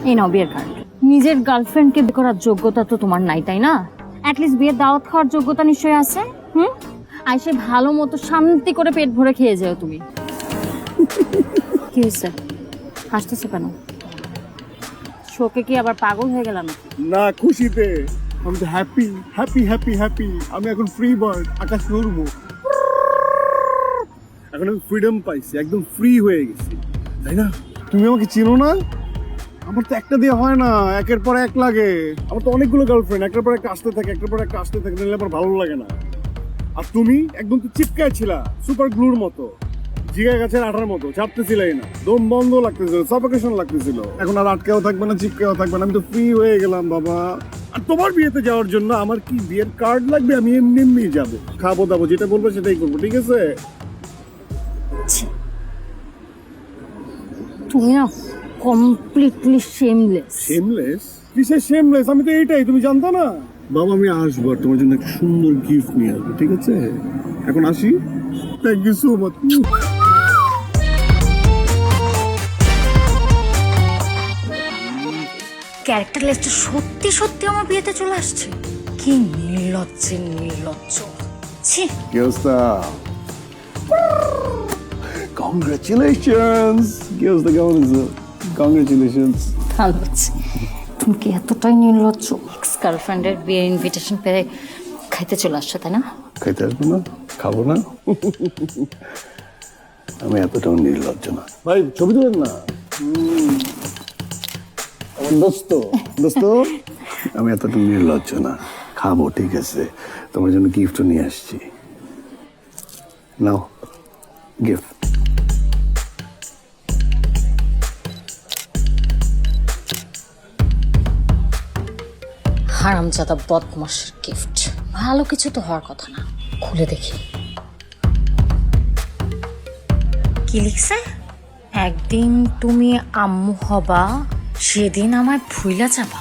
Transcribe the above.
এই নাও বিয়ের কার্ড। নিজের গার্লফ্রেন্ডকে বিয়ে করার যোগ্যতা তো তোমার নাই, তাই না? অ্যাটলিস্ট বিয়ের দাওয়াত খাওয়ার যোগ্যতা নিশ্চয়ই আছে। আইসে ভালো মতো শান্তি করে পেট ভরে খেয়ে যাও তুমি। কি হয়েছে, হাসতেছো কেন? শোকে কি আবার পাগল হয়ে গেলাম? না, খুশিতে আমি তো হ্যাপি হ্যাপি হ্যাপি হ্যাপি। আমি এখন ফ্রি বার্ড, আকাশ উড়বো। এখন আমি ফ্রিডম পাইছি, একদম ফ্রি হয়ে গেছি, তাই না? তুমি আমাকে চিনো না? আমার তো একটা দিয়ে হয় না, একের পর এক লাগে। আমার তো অনেকগুলো গার্লফ্রেন্ড, একটার পর একটা আসতে থাকে, একটার পর একটা আসতে থাকে, নাহলে আমার ভালো লাগে না। আর তুমি একদম তো চিপকায় ছিলা, সুপার গ্লুর মতো, জিগা গাছের আঠার মতো, ছাড়তেছিলাই না, দম বন্ধ লাগতেছিল, সাফোকেশন লাগতেছিল। এখন আর আটকেও থাকবে না, চিপকেও থাকবে না, আমি তো ফ্রি হয়ে গেলাম বাবা। আর তোমার বিয়েতে যাওয়ার জন্য আমার কি বিয়ের কার্ড লাগবে? আমি এমনি এমনি যাবো, খাবো দাবো, যেটা বলবো সেটাই করবো, ঠিক আছে? তুমি না কমপ্লিটলি শেমলেস। শেমলেস? কিসের শেমলেস? আমি তো এইটাই, তুমি জানতো না? বাবা আমি আসবো আর তোমার জন্য একটা সুন্দর গিফট নিয়ে আসবো, ঠিক আছে? এখন আসি। Thank you so much. Character লিস্টে সত্যি সত্যি আমার বিয়েতে চলে আসছে। কি নির্লজ্জের নির্লজ্জ। ছি। কি অবস্থা? কংগ্রাচুলেশনস। কি অবস্থা, কেমন আছো? কংগ্রাচুলেশনস। ভালো আছি। তুমি কি এতটাই নির্লজ্জ? এক্স গার্লফ্রেন্ডের বিয়ের ইনভিটেশন পেয়ে খাইতে চলে আসছো, তাই না? খাইতে আসবো না? খাবো না? আমি এতটাও নির্লজ্জ না। ভাই ছবি তুলেন না। আমার দোস্ত দোস্ত, আমি এতটা নির্লজ্জ না, খাবো, ঠিক আছে? তোমার জন্য গিফট নিয়ে আসছি, নাও গিফট। হারামজাদা বদমাশের গিফট। ভালো কিছু তো হওয়ার কথা না। খুলে দেখি কি লিখছে। একদিন তুমি আম্মু হবা, সেদিন আমায় ভুইলা যাবা।